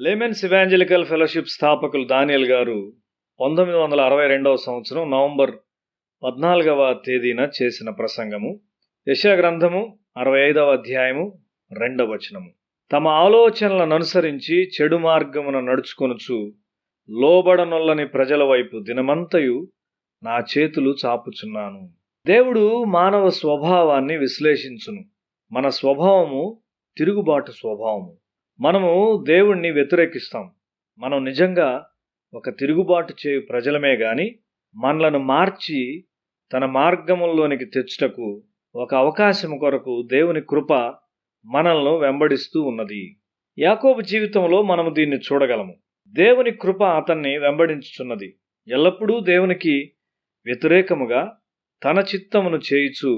Laymen's evangelical fellowship స్థాపకులు దానియేల్ గారు 1962వ సంవత్సరం నవంబర్ 14వ తేదీన చేసిన ప్రసంగము. యెషయా గ్రంథము 65వ అధ్యాయము 2వ వచనము. తమ ఆలోచనలను అనుసరించి చెడు మార్గమున నడుచుకొనుచు లోబడనొల్లని ప్రజల వైపు దినమంతయు నా చేతులు చాపుచున్నాను. దేవుడు మానవ స్వభావాన్ని విశ్లేషించును. మన స్వభావము తిరుగుబాటు స్వభావము. మనము దేవుణ్ణి వ్యతిరేకిస్తాం. మనం నిజంగా ఒక తిరుగుబాటు చేయు ప్రజలమే గాని మనలను మార్చి తన మార్గముల్లోనికి తెచ్చుటకు ఒక అవకాశం కొరకు దేవుని కృప మనల్ని వెంబడిస్తూ ఉన్నది. యాకోబు జీవితంలో మనము దీన్ని చూడగలము. దేవుని కృప అతన్ని వెంబడించుచున్నది. ఎల్లప్పుడూ దేవునికి వ్యతిరేకముగా తన చిత్తమును చేయుచు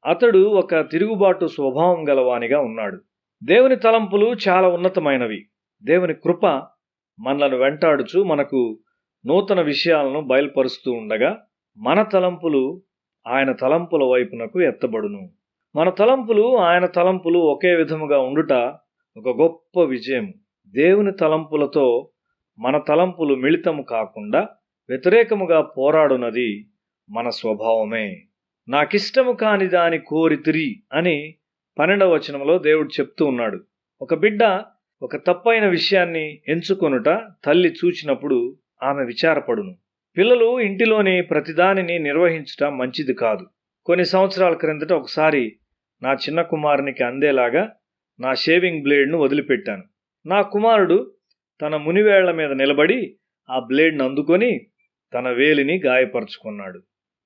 అతడు ఒక తిరుగుబాటు స్వభావం గలవానిగా ఉన్నాడు. దేవుని తలంపులు చాలా ఉన్నతమైనవి. దేవుని కృప మనలను వెంటాడుచు మనకు నూతన విషయాలను బయలుపరుస్తూ ఉండగా మన తలంపులు ఆయన తలంపుల వైపునకు ఎత్తబడును. మన తలంపులు ఆయన తలంపులు ఒకే విధముగా ఉండుట ఒక గొప్ప విజయం. దేవుని తలంపులతో మన తలంపులు మిళితము కాకుండా వ్యతిరేకముగా పోరాడునది మన స్వభావమే. నాకిష్టము కాని దాని కోరితిరి అని 12వ వచనంలో దేవుడు చెప్తూ ఉన్నాడు. ఒక బిడ్డ ఒక తప్పైన విషయాన్ని ఎంచుకొనుట తల్లి చూచినప్పుడు ఆమె విచారపడును. పిల్లలు ఇంటిలోని ప్రతిదానిని నిర్వహించుట మంచిది కాదు. కొన్ని సంవత్సరాల క్రిందట ఒకసారి నా చిన్న కుమారునికి అందేలాగా నా షేవింగ్ బ్లేడ్ను వదిలిపెట్టాను. నా కుమారుడు తన మునివేళ్ల మీద నిలబడి ఆ బ్లేడ్ను అందుకొని తన వేలిని గాయపరుచుకున్నాడు.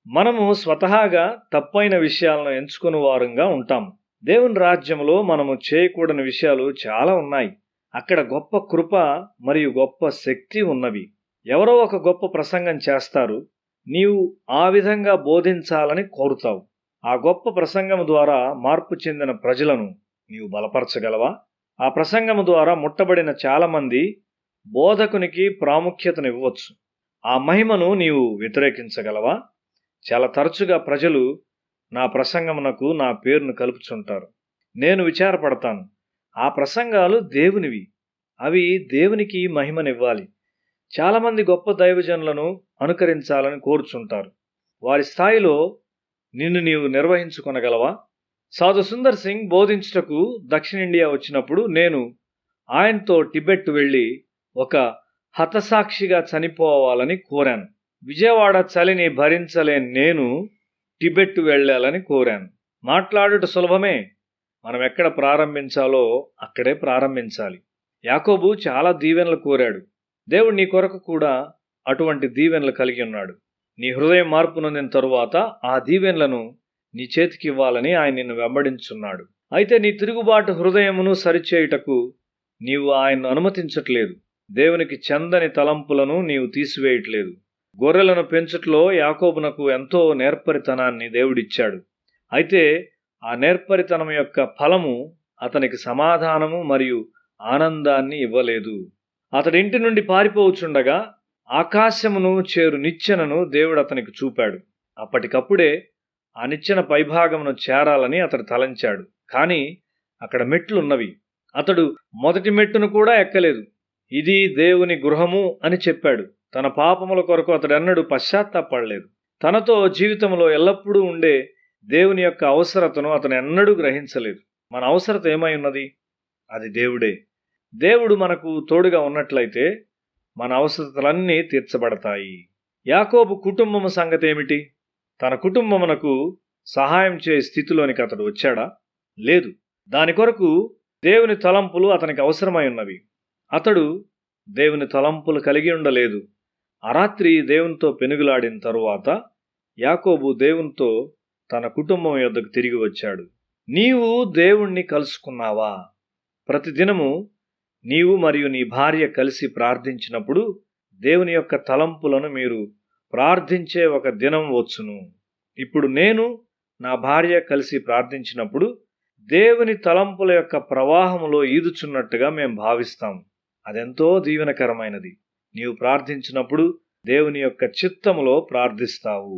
మనము స్వతహాగా తప్పైన విషయాలను ఎంచుకుని వారంగా ఉంటాము. దేవుని రాజ్యంలో మనము చేయకూడని విషయాలు చాలా ఉన్నాయి. అక్కడ గొప్ప కృప మరియు గొప్ప శక్తి ఉన్నవి. ఎవరో ఒక గొప్ప ప్రసంగం చేస్తారు. నీవు ఆ విధంగా బోధించాలని కోరుతావు. ఆ గొప్ప ప్రసంగం ద్వారా మార్పు చెందిన ప్రజలను నీవు బలపరచగలవా? ఆ ప్రసంగం ద్వారా ముట్టబడిన చాలామంది బోధకునికి ప్రాముఖ్యతనివ్వచ్చు. ఆ మహిమను నీవు వ్యతిరేకించగలవా? చాలా తరచుగా ప్రజలు నా ప్రసంగమునకు నా పేరును కలుపుచుంటారు. నేను విచారపడతాను. ఆ ప్రసంగాలు దేవునివి. అవి దేవునికి మహిమనివ్వాలి. చాలామంది గొప్ప దైవజనులను అనుకరించాలని కోరుచుంటారు. వారి స్థాయిలో నిన్ను నీవు నిర్వహించుకొనగలవా? సాధు సుందర్ సింగ్ బోధించుటకు దక్షిణ ఇండియా వచ్చినప్పుడు నేను ఆయనతో టిబెట్ వెళ్ళి ఒక హతసాక్షిగా చనిపోవాలని కోరాను. విజయవాడ చలిని భరించలేని నేను టిబెట్ వెళ్ళాలని కోరాను. మాట్లాడుట సులభమే. మనం ఎక్కడ ప్రారంభించాలో అక్కడే ప్రారంభించాలి. యాకోబు చాలా దీవెనలు కోరాడు. దేవుడు నీ కొరకు కూడా అటువంటి దీవెనలు కలిగి ఉన్నాడు. నీ హృదయం మార్పు నొందిన తరువాత ఆ దీవెనలను నీ చేతికి ఇవ్వాలని ఆయన నిన్ను వెంబడించున్నాడు. అయితే నీ తిరుగుబాటు హృదయమును సరిచేయుటకు నీవు ఆయన్ను అనుమతించట్లేదు. దేవునికి చెందని తలంపులను నీవు తీసివేయట్లేదు. గొర్రెలను పెంచుట్లో యాకోబునకు ఎంతో నేర్పరితనాన్ని దేవుడిచ్చాడు. అయితే ఆ నేర్పరితనం యొక్క ఫలము అతనికి సమాధానము మరియు ఆనందాన్ని ఇవ్వలేదు. అతడి ఇంటి నుండి పారిపోవచ్చుండగా ఆకాశమును చేరు నిచ్చెనను దేవుడు అతనికి చూపాడు. అప్పటికప్పుడే ఆ నిచ్చెన పైభాగమును చేరాలని అతడు తలంచాడు. కానీ అక్కడ మెట్లున్నవి. అతడు మొదటి మెట్టును కూడా ఎక్కలేదు. ఇది దేవుని గృహము అని చెప్పాడు. తన పాపముల కొరకు అతడెన్నడూ పశ్చాత్తాపడలేదు. తనతో జీవితంలో ఎల్లప్పుడూ ఉండే దేవుని యొక్క అవసరతను అతను ఎన్నడూ గ్రహించలేదు. మన అవసరత ఏమై ఉన్నది? అది దేవుడే. దేవుడు మనకు తోడుగా ఉన్నట్లయితే మన అవసరతలన్నీ తీర్చబడతాయి. యాకోబు కుటుంబము సంగతి ఏమిటి? తన కుటుంబమునకు సహాయం చేయ స్థితిలోనికి అతడు వచ్చాడా? లేదు. దాని కొరకు దేవుని తలంపులు అతనికి అవసరమై ఉన్నవి. అతడు దేవుని తలంపులు కలిగి ఉండలేదు. ఆ రాత్రి దేవునితో పెనుగులాడిన తరువాత యాకోబు దేవునితో తన కుటుంబం యొద్దకు తిరిగి వచ్చాడు. నీవు దేవుణ్ణి కలుసుకున్నావా? ప్రతిదినము నీవు మరియు నీ భార్య కలిసి ప్రార్థించినప్పుడు దేవుని యొక్క తలంపులను మీరు ప్రార్థించే ఒక దినం వచ్చును. ఇప్పుడు నేను నా భార్య కలిసి ప్రార్థించినప్పుడు దేవుని తలంపుల యొక్క ప్రవాహములో ఈదుచున్నట్టుగా మేము భావిస్తాం. అదెంతో దీవెనకరమైనది. నీవు ప్రార్థించినప్పుడు దేవుని యొక్క చిత్తములో ప్రార్థిస్తావు.